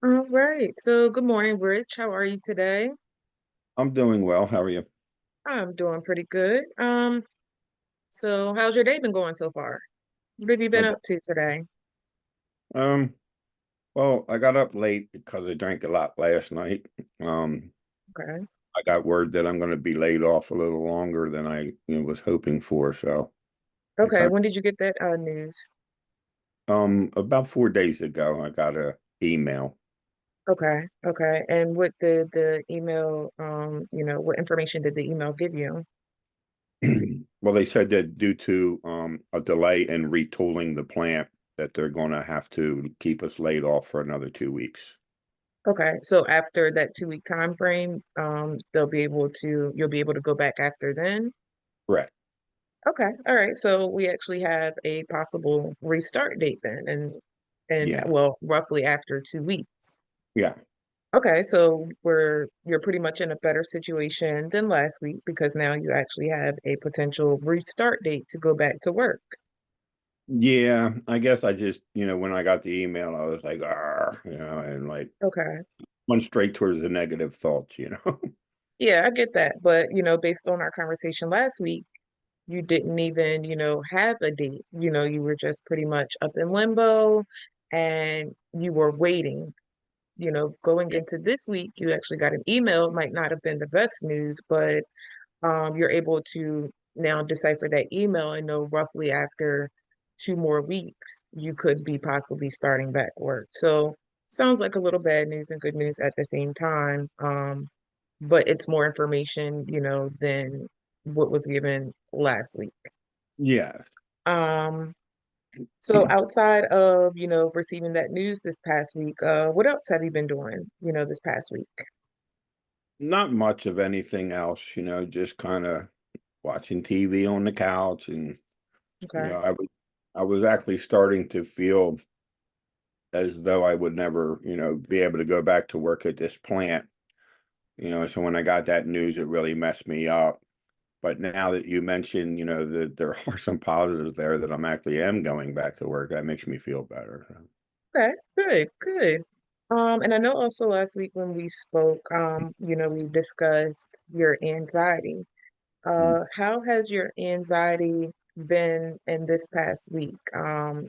All right. So, good morning, Rich. How are you today? I'm doing well. How are you? I'm doing pretty good. So how's your day been going so far? What have you been Like, up to today? um, well, I got up late because I drank a lot last night. Um, Okay. I got word that I'm going to be laid off a little longer than I was hoping for. So I Okay. kind When did you get that news? about 4 days ago, I got a email. Okay. Okay. And what did the email, what information did the email give you? Well, they said that due to a delay in retooling the plant, that they're going to have to keep us laid off for another 2 weeks. Okay. So after that 2 week time frame, you'll be able to go back after then. Correct. Okay. All right. So we actually have a possible restart date then, and Yeah. well, roughly after 2 weeks. Yeah. Okay, so you're pretty much in a better situation than last week because now you actually have a potential restart date to go back to work. Yeah, I guess I just when I got the email, I was like, and like Okay. went straight towards the negative thoughts. Yeah, I get that. But, based on our conversation last week, you didn't even, have a date. You were just pretty much up in limbo and you were waiting. Going Yeah. into this week, you actually got an email. It might not have been the best news, but you're able to now decipher that email and know roughly after 2 more weeks, you could be possibly starting back work. So sounds like a little bad news and good news at the same time. But it's more information, than what was given last week. Yeah. Um, so outside of, receiving that news this past week, what else have you been doing, this past week? Not much of anything else, just kind of watching TV on the couch and you Okay. know, I was I was actually starting to feel as though I would never be able to go back to work at this plant. So when I got that news, it really messed me up. But now that you mentioned that there are some positives there that I'm actually am going back to work, that makes me feel better. Okay, good, good. And I know also last week when we spoke, we discussed your anxiety. Mm. How has your anxiety been in this past week? How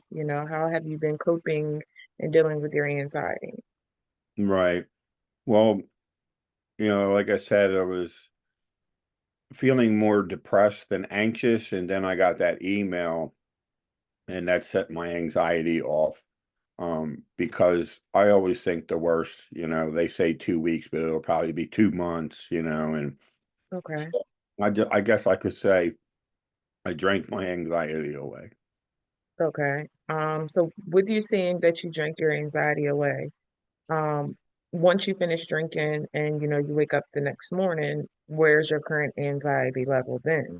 have you been coping and dealing with your anxiety? Right. Well, like I said, I was feeling more depressed than anxious, and then I got that email, and that set my anxiety off. Because I always think the worst. They say 2 weeks, but it'll probably be 2 months, and Okay, so I guess I could say I drank my anxiety away. okay. So with you saying that you drank your anxiety away, um, once you finish drinking and you wake up the next morning, where's your current anxiety level then?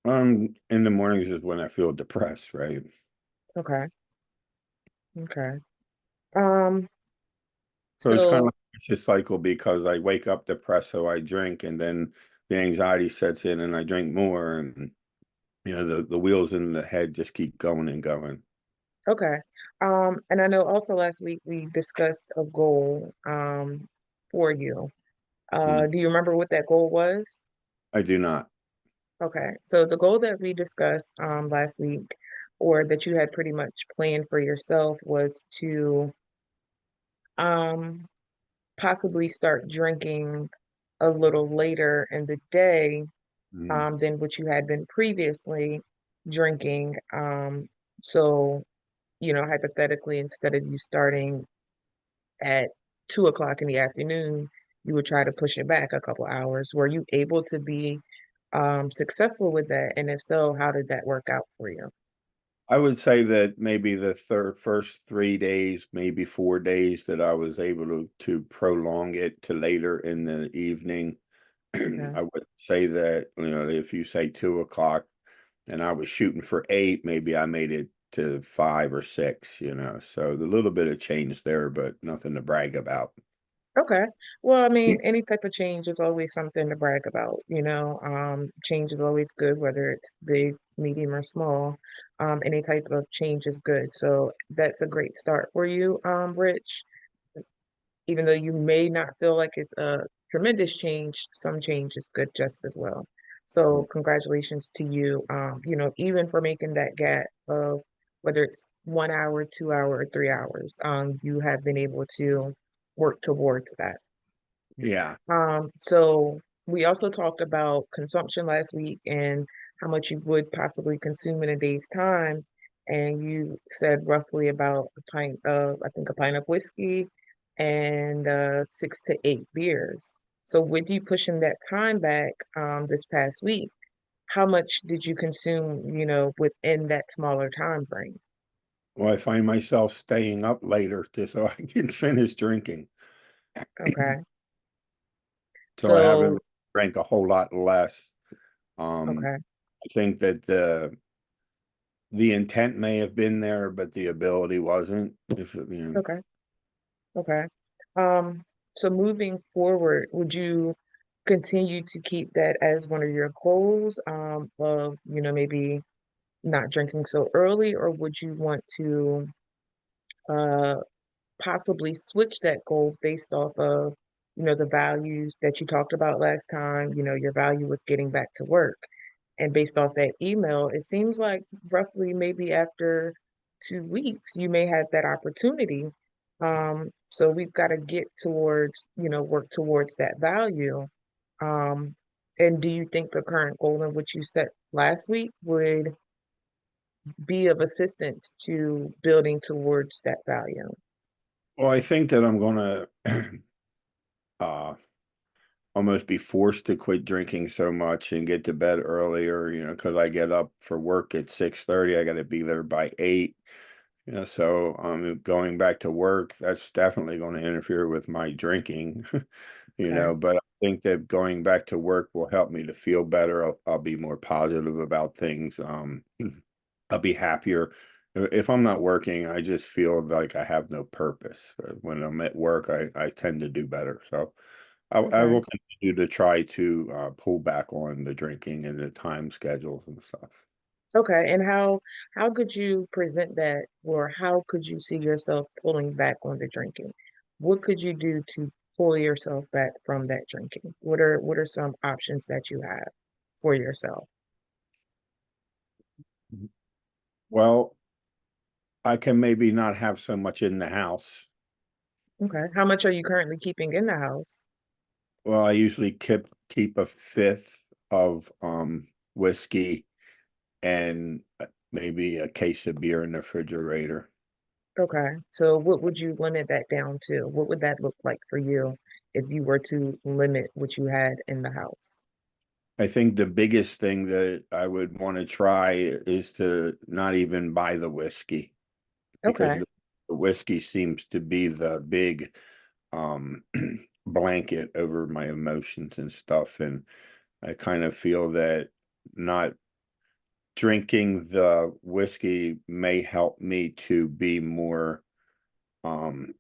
In the mornings is when I feel depressed, right? Okay. Okay. Um, So it's kind of so like a vicious cycle because I wake up depressed, so I drink, and then the anxiety sets in, and I drink more, and the wheels in the head just keep going and going. okay. And I know also last week we discussed a goal for you. Mm. Do you remember what that goal was? I do not. Okay. So the goal that we discussed last week, or that you had pretty much planned for yourself, was to um possibly start drinking a little later in the day Mm. than what you had been previously drinking. So hypothetically, instead of you starting at 2 o'clock in the afternoon, you would try to push it back a couple hours. Were you able to be successful with that? And if so, how did that work out for you? I would say that maybe the first 3 days, maybe 4 days, that I was able to prolong it to later in the evening. Okay. I would say that if you say 2 o'clock and I was shooting for eight, maybe I made it to 5 or 6. So a little bit of change there, but nothing to brag about. Okay. Well, I mean, any type of change is always something to brag about. Change is always good, whether it's big, medium, or small. Any type of change is good. So that's a great start for you, Rich. Even though you may not feel like it's a tremendous change, some change is good just as well. So congratulations to you, even for making that gap of whether it's 1 hour, 2 hour, or 3 hours, you have been able to work towards that. Yeah. So we also talked about consumption last week and how much you would possibly consume in a day's time. And you said roughly about a pint of, I think, a pint of whiskey and 6 to 8 beers. So with you pushing that time back this past week, how much did you consume, within that smaller time frame? Well, I find myself staying up later just so I can finish drinking. Okay. So I haven't So, drank a whole lot less. Um, okay. I think that the intent may have been there, but the ability wasn't. If you know, Okay. Okay. Um, so moving forward, would you continue to keep that as one of your goals, of, maybe not drinking so early, or would you want to uh possibly switch that goal based off of, the values that you talked about last time? Your value was getting back to work. And based off that email, it seems like roughly maybe after 2 weeks, you may have that opportunity. So we've got to get towards, work towards that value. Um, and do you think the current goal in which you set last week would be of assistance to building towards that value? well, I think that I'm gonna uh almost be forced to quit drinking so much and get to bed earlier, because I get up for work at 6:30. I got to be there by 8. So going back to work, that's definitely going to interfere with my drinking, Okay. but I think that going back to work will help me to feel better. I'll be more positive about things. I'll be happier. If I'm not working, I just feel like I have no purpose. When I'm at work, I tend to do better. So I Okay. will continue to try to pull back on the drinking and the time schedules and stuff. Okay, and how could you present that, or how could you see yourself pulling back on the drinking? What could you do to pull yourself back from that drinking? What are some options that you have for yourself? Well, I can maybe not have so much in the house. Okay. How much are you currently keeping in the house? Well, I usually keep a fifth of whiskey and maybe a case of beer in the refrigerator. Okay. So what would you limit that down to? What would that look like for you if you were to limit what you had in the house? I think the biggest thing that I would want to try is to not even buy the whiskey because Okay. the whiskey seems to be the big um blanket over my emotions and stuff. And I kind of feel that not drinking the whiskey may help me to be more um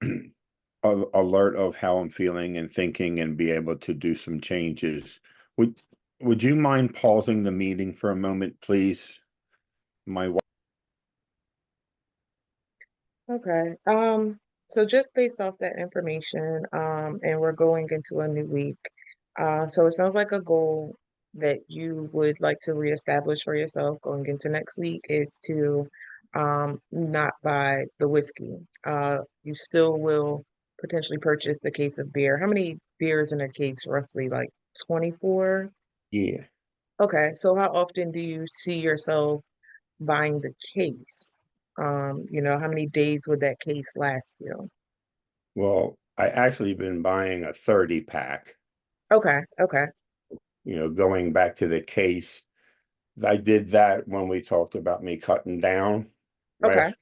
alert of how I'm feeling and thinking and be able to do some changes. Would would you mind pausing the meeting for a moment, please? My wife. Okay. So just based off that information, and we're going into a new week. So it sounds like a goal that you would like to reestablish for yourself going into next week is to not buy the whiskey. You still will potentially purchase the case of beer. How many beers in a case, roughly? Like 24? Yeah. Okay. So how often do you see yourself buying the case? How many days would that case last you? Well, I actually been buying a 30 pack, Okay, okay, going back to the case. I did that when we talked about me cutting down okay, last,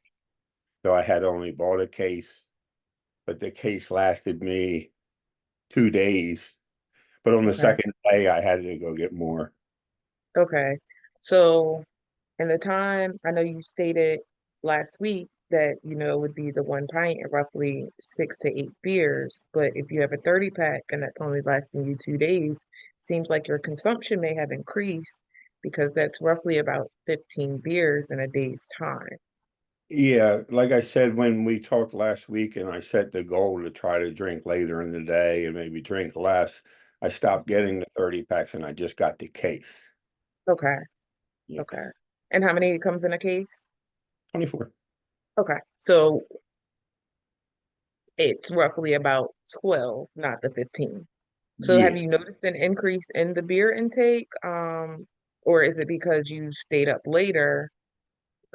so I had only bought a case, but the case lasted me 2 days. But on the okay, second day, I had to go get more. okay. So in the time, I know you stated last week that, it would be the one pint and roughly 6 to 8 beers. But if you have a 30 pack and that's only lasting you 2 days, seems like your consumption may have increased. because that's roughly about 15 beers in a day's time. Yeah, like I said when we talked last week and I set the goal to try to drink later in the day and maybe drink less, I stopped getting the 30 packs and I just got the case. Okay, Yeah, okay. And how many comes in a case? 24. Okay, so it's roughly about 12, not the 15. So have Yeah. you noticed an increase in the beer intake? Or is it because you stayed up later,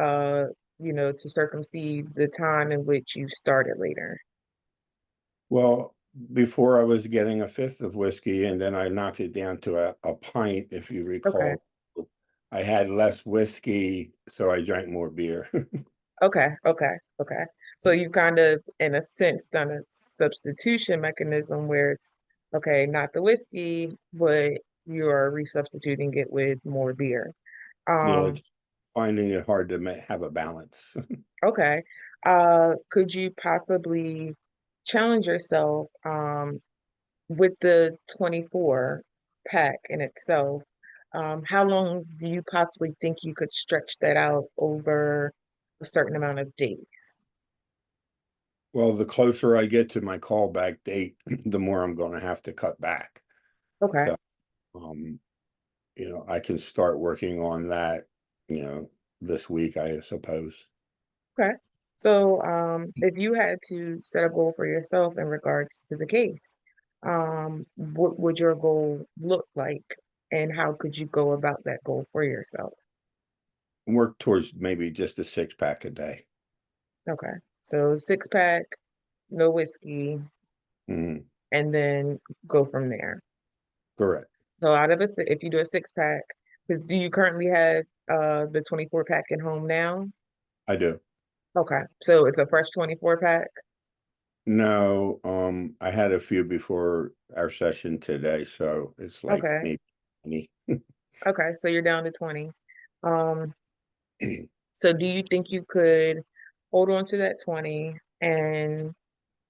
uh, to circumcede the time in which you started later? Well, before I was getting a fifth of whiskey and then I knocked it down to a pint, if you Okay, recall. I had less whiskey, so I drank more beer. okay. So you kind of, in a sense, done a substitution mechanism where it's, okay, not the whiskey, but you're resubstituting it with more beer. Yeah, Um, it's finding it hard to have a balance. okay. Could you possibly challenge yourself with the 24 pack in itself? How long do you possibly think you could stretch that out over a certain amount of days? Well, the closer I get to my callback date, the more I'm going to have to cut back. Okay. So, um, I can start working on that, you know, this week, I suppose. Okay. So, if you had to set a goal for yourself in regards to the case, what would your goal look like, and how could you go about that goal for yourself? Work towards maybe just a 6 pack a day. Okay. So 6 pack, no whiskey, Mhm. and then go from there. Correct. So if you do a 6 pack, because do you currently have the 24 pack at home now? I do. Okay. So it's a fresh 24 pack. No, I had a few before our session today, so it's like Okay. maybe 20. Okay. So you're down to 20. Um, So do you think you could hold on to that 20 and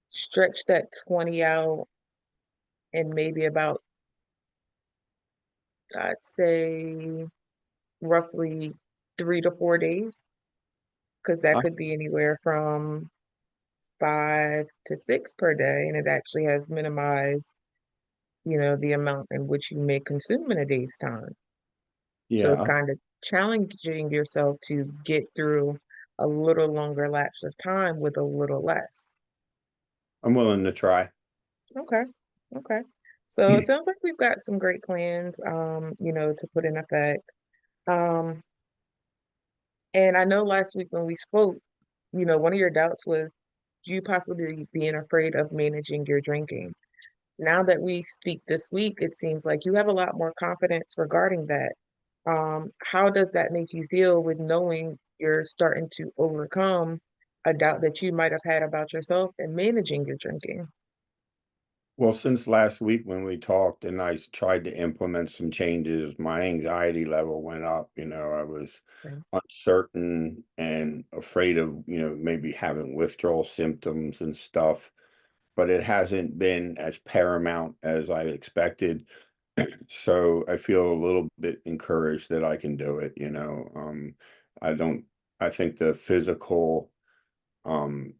stretch that 20 out in maybe about, I'd say, roughly 3 to 4 days? Because that Uh, could be anywhere from 5 to 6 per day, and it actually has minimized, the amount in which you may consume in a day's time. So it's yeah, kind of challenging yourself to get through a little longer lapse of time with a little less. I'm willing to try. Okay. Okay. So it sounds like we've got some great plans, to put in effect. Um, and I know last week when we spoke, one of your doubts was you possibly being afraid of managing your drinking. Now that we speak this week, it seems like you have a lot more confidence regarding that. How does that make you feel with knowing you're starting to overcome a doubt that you might have had about yourself and managing your drinking? Well, since last week when we talked and tried to implement some changes, my anxiety level went up. I was Okay. uncertain and afraid of, maybe having withdrawal symptoms and stuff, but it hasn't been as paramount as I expected. So I feel a little bit encouraged that I can do it. I don't, I think the physical, um,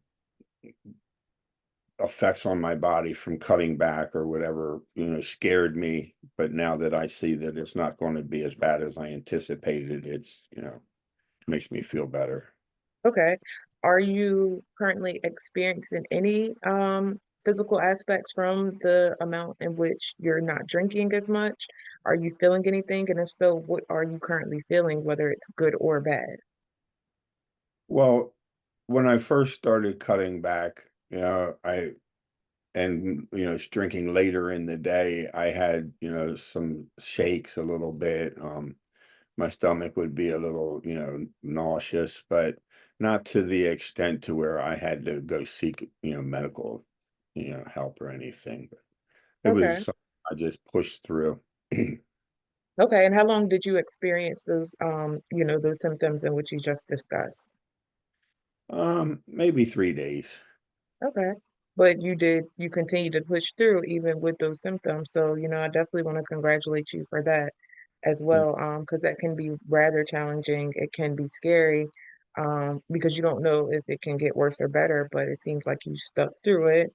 effects on my body from cutting back or whatever, scared me. But now that I see that it's not going to be as bad as I anticipated, makes me feel better. Okay. Are you currently experiencing any physical aspects from the amount in which you're not drinking as much? Are you feeling anything? And if so, what are you currently feeling, whether it's good or bad? Well, when I first started cutting back, drinking later in the day, I had, some shakes a little bit. My stomach would be a little, nauseous, but not to the extent to where I had to go seek, medical, help or anything. But it Okay. was something I just pushed through. Okay. And how long did you experience those symptoms in which you just discussed? Maybe 3 days. Okay. But you continue to push through even with those symptoms. So, I definitely want to congratulate you for that. as Yeah. well, because that can be rather challenging. It can be scary, because you don't know if it can get worse or better, but it seems like you stuck through it.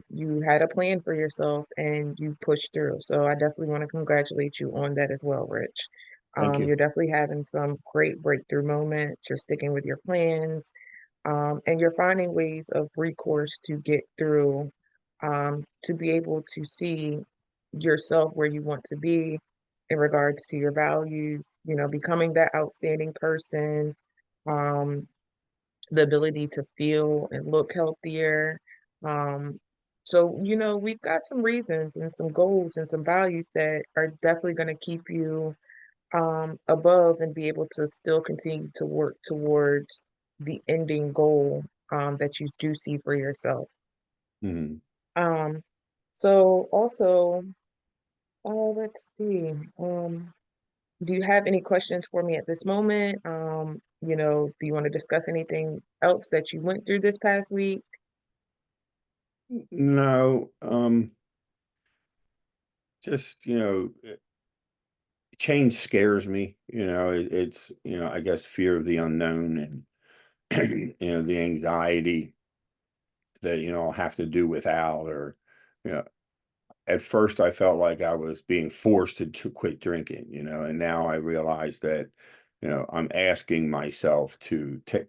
You had a plan for yourself and you pushed through. So I definitely want to congratulate you on that as well, Rich. Thank you. You're definitely having some great breakthrough moments. You're sticking with your plans, and you're finding ways of recourse to get through, to be able to see yourself where you want to be in regards to your values, becoming that outstanding person, um, the ability to feel and look healthier. Um, so, we've got some reasons and some goals and some values that are definitely going to keep you above and be able to still continue to work towards the ending goal that you do see for yourself. Mhm. Um, so also, let's see. Do you have any questions for me at this moment? Do you want to discuss anything else that you went through this past week? No, just, change scares me, it's, I guess fear of the unknown and, the anxiety that, I'll have to do without or, you know, at first I felt like I was being forced to quit drinking, and now I realize that, I'm asking myself to take,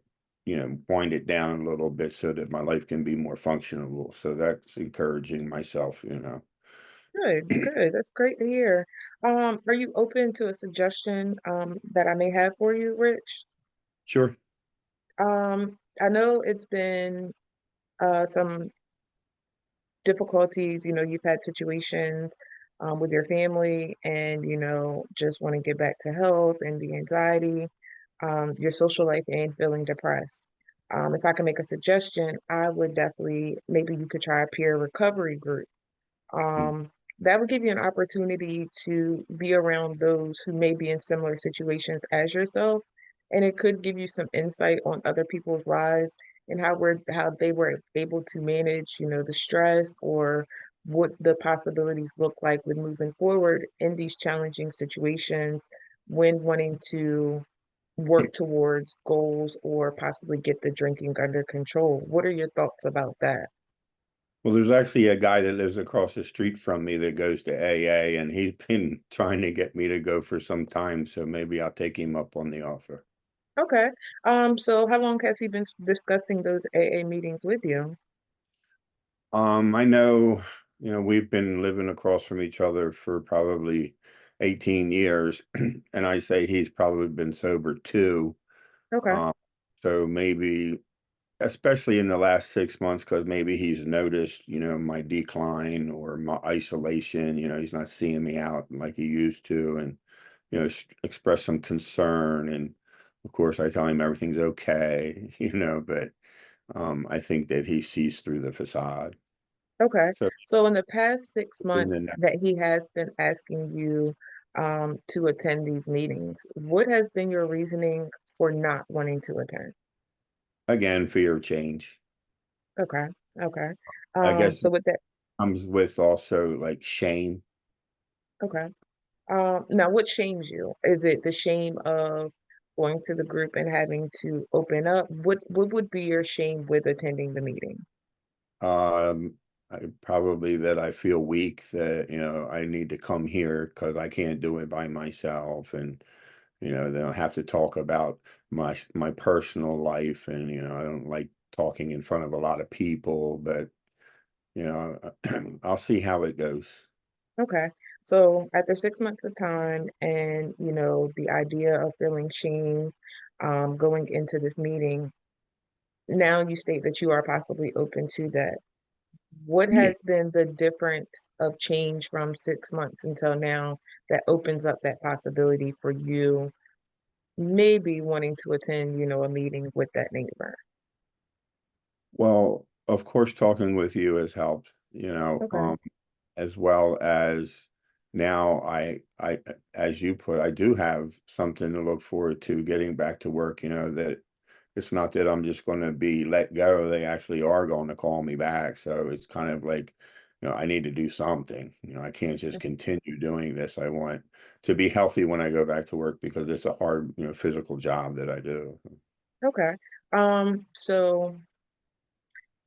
wind it down a little bit so that my life can be more functional. So that's encouraging myself. Good, good. That's great to hear. Are you open to a suggestion that I may have for you, Rich? Sure. I know it's been some difficulties, you've had situations with your family and, just want to get back to health and the anxiety, your social life and feeling depressed. If I can make a suggestion, I would definitely, maybe you could try a peer recovery group. Mm. That would give you an opportunity to be around those who may be in similar situations as yourself, and it could give you some insight on other people's lives and how they were able to manage, the stress or what the possibilities look like with moving forward in these challenging situations when wanting to work towards goals or possibly get the drinking under control. What are your thoughts about that? Well, there's actually a guy that lives across the street from me that goes to AA, and he's been trying to get me to go for some time. So maybe I'll take him up on the offer. Okay. So how long has he been discussing those AA meetings with you? I know, we've been living across from each other for probably 18 years, and I say he's probably been sober too. Okay. Um, so maybe, especially in the last 6 months, because maybe he's noticed, my decline or my isolation. He's not seeing me out like he used to, and express some concern. And of course, I tell him everything's okay, but I think that he sees through the facade. Okay. So So in the past six in months the that he has been asking you to attend these meetings, what has been your reasoning for not wanting to attend? again, fear of change. Okay. Okay. I guess So it with that, comes with also like shame. okay. Now what shames you? Is it the shame of going to the group and having to open up? What would be your shame with attending the meeting? Um, probably that I feel weak, that, I need to come here because I can't do it by myself. And, then I have to talk about my personal life. And, I don't like talking in front of a lot of people, but, I'll see how it goes. Okay. So after 6 months of time and, the idea of feeling shame, going into this meeting, now you state that you are possibly open to that. What Yeah. has been the difference of change from 6 months until now that opens up that possibility for you maybe wanting to attend, a meeting with that neighbor? Well, of course, talking with you has helped, Okay. as well as now as you put, I do have something to look forward to getting back to work, that it's not that I'm just going to be let go. They actually are going to call me back. So it's kind of like, I need to do something. I can't just continue doing this. I want to be healthy when I go back to work because it's a hard, physical job that I do. Okay. So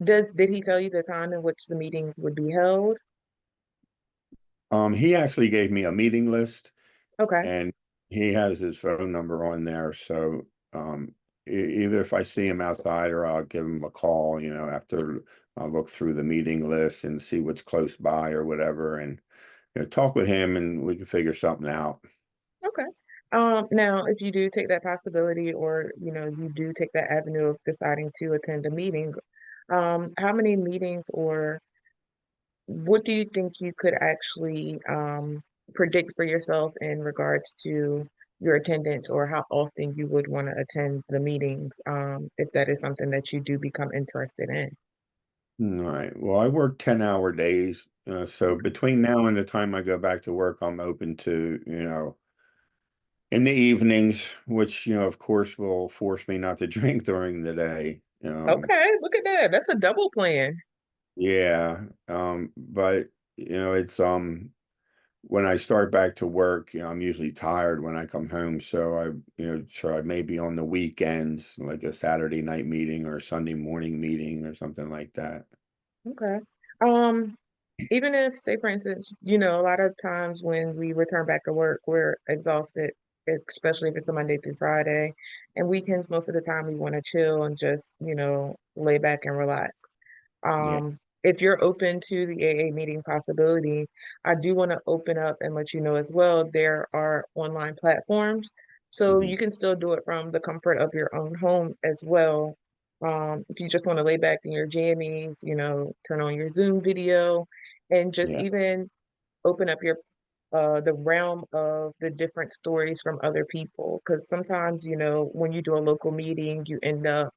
did he tell you the time in which the meetings would be held? He actually gave me a meeting list, Okay. and he has his phone number on there. So either if I see him outside or I'll give him a call, after I'll look through the meeting list and see what's close by or whatever, and talk with him and we can figure something out. Okay. Now, if you do take that possibility or, you do take that avenue of deciding to attend a meeting, how many meetings or what do you think you could actually predict for yourself in regards to your attendance or how often you would want to attend the meetings, if that is something that you do become interested in? All right. Well, I work 10-hour days. So between now and the time I go back to work, I'm open to, in the evenings, which, of course, will force me not to drink during the day. Okay, look at that. That's a double plan. Yeah. But, it's, when I start back to work, I'm usually tired when I come home. So I, try maybe on the weekends, like a Saturday night meeting or a Sunday morning meeting or something like that. Okay. Um, Even if, say, for instance, a lot of times when we return back to work, we're exhausted, especially if it's a Monday through Friday. And weekends, most of the time, we want to chill and just, lay back and relax. Yeah. If you're open to the AA meeting possibility, I do want to open up and let you know as well, there are online platforms. So Hmm. you can still do it from the comfort of your own home as well. If you just want to lay back in your jammies, turn on your Zoom video and just Yeah. even open up your the realm of the different stories from other people because sometimes when you do a local meeting you end up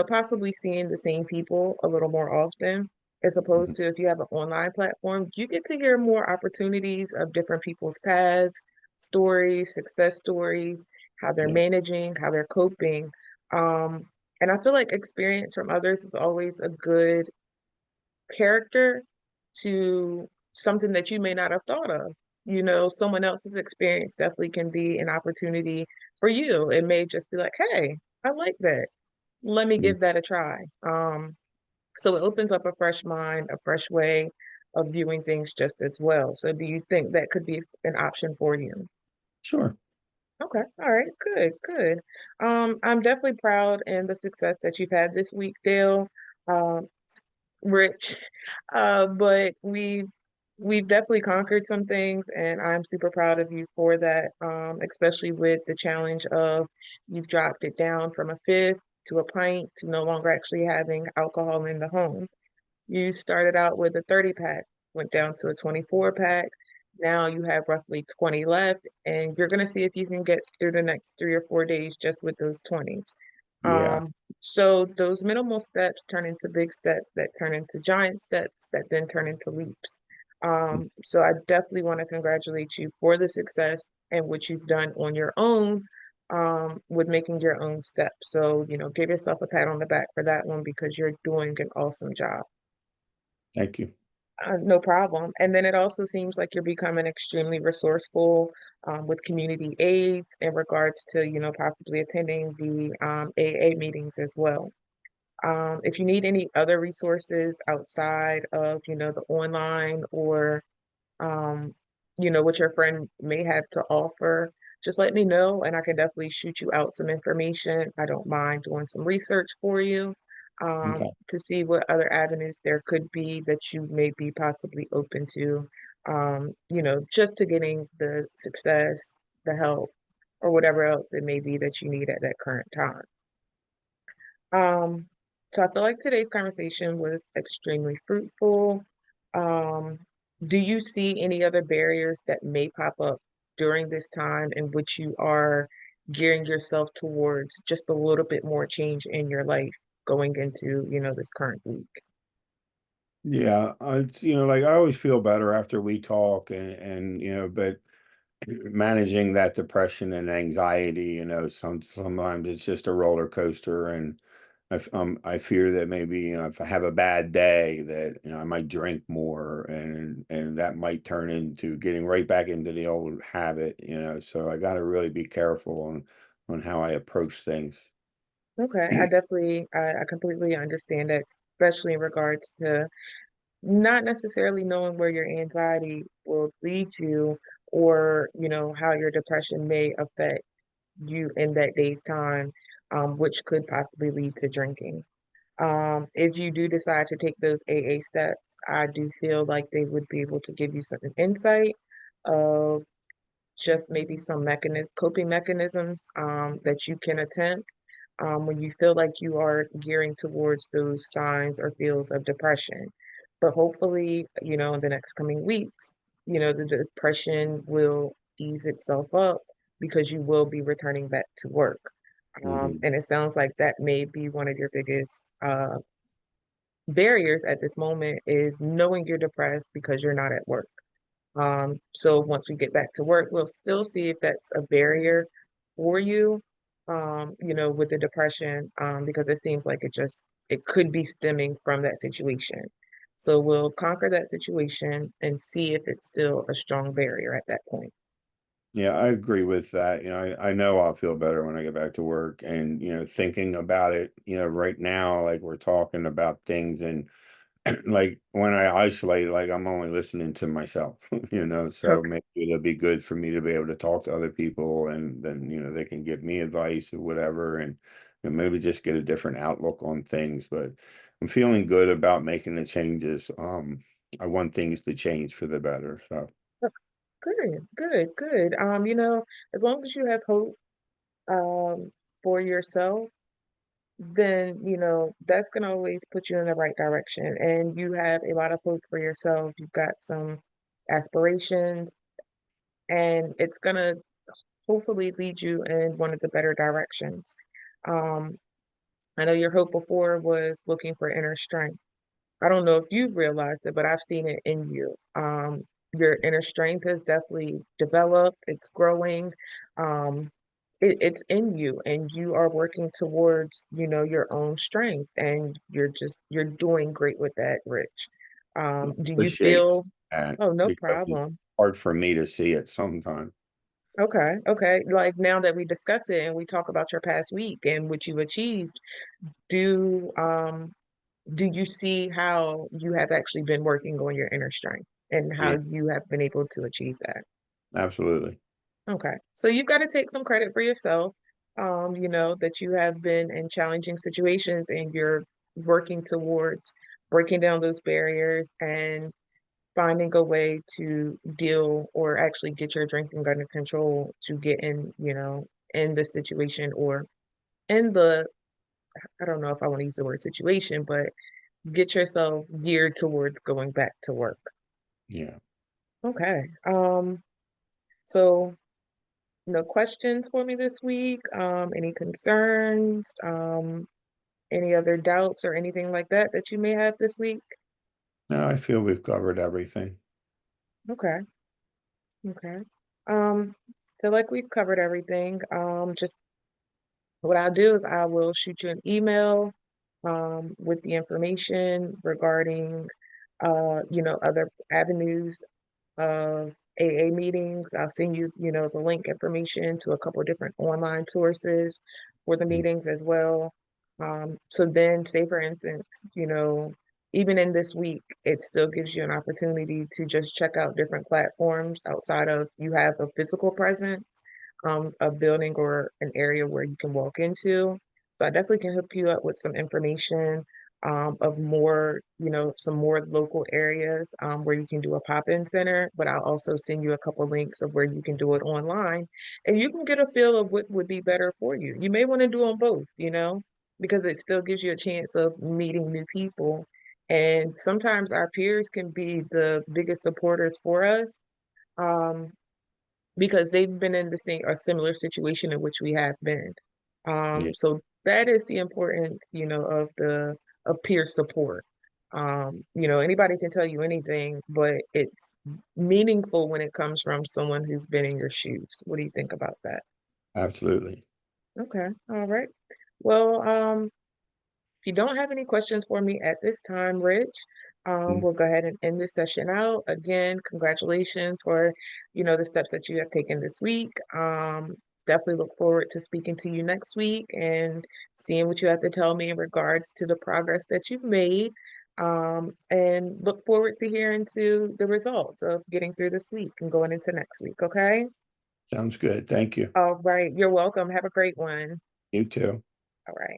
possibly seeing the same people a little more often as opposed Mhm. to if you have an online platform you get to hear more opportunities of different people's paths, stories, success stories, how they're Yeah. managing, how they're coping. um, and I feel like experience from others is always a good character to something that you may not have thought of. Someone else's experience definitely can be an opportunity for you. It may just be like, hey, I like that. Let me Mm. give that a try. So it opens up a fresh mind, a fresh way of viewing things just as well. So do you think that could be an option for you? Sure. Okay. All right. Good. Good. I'm definitely proud in the success that you've had this week, Dale. Um, Rich. But we've definitely conquered some things, and I'm super proud of you for that. Especially with the challenge of you've dropped it down from a fifth to a pint to no longer actually having alcohol in the home. You started out with a 30 pack, went down to a 24 pack. Now you have roughly 20 left, and you're going to see if you can get through the next 3 or 4 days just with those 20s. Yeah. So those minimal steps turn into big steps that turn into giant steps that then turn into leaps. So I definitely want to congratulate you for the success and what you've done on your own, with making your own steps. So, give yourself a pat on the back for that one because you're doing an awesome job. Thank you. No problem. And then it also seems like you're becoming extremely resourceful, with community aids in regards to, possibly attending the AA meetings as well. If you need any other resources outside of, the online or um, what your friend may have to offer, just let me know and I can definitely shoot you out some information. I don't mind doing some research for you, Okay. to see what other avenues there could be that you may be possibly open to, just to getting the success, the help, or whatever else it may be that you need at that current time. Um, so I feel like today's conversation was extremely fruitful. Um, do you see any other barriers that may pop up during this time in which you are gearing yourself towards just a little bit more change in your life going into, this current week? Yeah. It's, like I always feel better after we talk and but managing that depression and anxiety, sometimes it's just a roller coaster and I fear that maybe, if I have a bad day, that, I might drink more, and that might turn into getting right back into the old habit. So I got to really be careful on how I approach things. Okay, I completely understand that, especially in regards to not necessarily knowing where your anxiety will lead you, or, how your depression may affect you in that day's time, which could possibly lead to drinking. If you do decide to take those AA steps, I do feel like they would be able to give you some insight of just maybe some coping mechanisms, that you can attempt, when you feel like you are gearing towards those signs or feels of depression. But hopefully, in the next coming weeks, the depression will ease itself up because you will be returning back to work. Hmm. And it sounds like that may be one of your biggest barriers at this moment, is knowing you're depressed because you're not at work. So once we get back to work, we'll still see if that's a barrier for you, with the depression, because it seems like it could be stemming from that situation. So we'll conquer that situation and see if it's still a strong barrier at that point. Yeah, I agree with that. I know I'll feel better when I get back to work, and, thinking about it, right now, like we're talking about things, and like when I isolate, like I'm only listening to myself, so Okay. maybe it'll be good for me to be able to talk to other people, and then, they can give me advice or whatever, and maybe just get a different outlook on things. But I'm feeling good about making the changes. I want things to change for the better. So Good, good, good. As long as you have hope, for yourself, then that's going to always put you in the right direction, and you have a lot of hope for yourself. You've got some aspirations, and it's going to hopefully lead you in one of the better directions. um, I know your hope before was looking for inner strength. I don't know if you've realized it, but I've seen it in you. Your inner strength has definitely developed, it's growing. Um, it's in you, and you are working towards, your own strength, and you're doing great with that, Rich. Do you appreciate feel, that oh, no because it's problem. hard for me to see it sometimes. Okay, okay. Like now that we discuss it and we talk about your past week and what you achieved, do um do you see how you have actually been working on your inner strength and how Yeah, you have been able to achieve that? absolutely. Okay. So you've got to take some credit for yourself, that you have been in challenging situations and you're working towards breaking down those barriers and finding a way to deal or actually get your drinking under control to get in the situation, or in the, I don't know if I want to use the word situation, but get yourself geared towards going back to work. Yeah. Okay. So no questions for me this week? Any concerns? Any other doubts or anything like that that you may have this week? No, I feel we've covered everything. Okay. Okay. Um, feel like we've covered everything. Just what I'll do is I will shoot you an email, with the information regarding, other avenues of AA meetings. I'll send you, the link information to a couple of different online sources for the Mm. meetings as well. So then, say for instance, even in this week, it still gives you an opportunity to just check out different platforms outside of you have a physical presence, a building or an area where you can walk into. So I definitely can hook you up with some information, of more, some more local areas, where you can do a pop-in center, but I'll also send you a couple links of where you can do it online, and you can get a feel of what would be better for you. You may want to do them both, because it still gives you a chance of meeting new people. And sometimes our peers can be the biggest supporters for us. Um, because they've been in the same or similar situation in which we have been. Yeah, So that is the importance, of peer support. Anybody can tell you anything, but it's meaningful when it comes from someone who's been in your shoes. What do you think about that? absolutely. Okay, all right. Well, you don't have any questions for me at this time, Rich, Mm. we'll go ahead and end this session out. Again, congratulations for, the steps that you have taken this week. Definitely look forward to speaking to you next week and seeing what you have to tell me in regards to the progress that you've made. And look forward to hearing to the results of getting through this week and going into next week. Okay. Sounds good. Thank you. All right. You're welcome. Have a great one. You too. All right.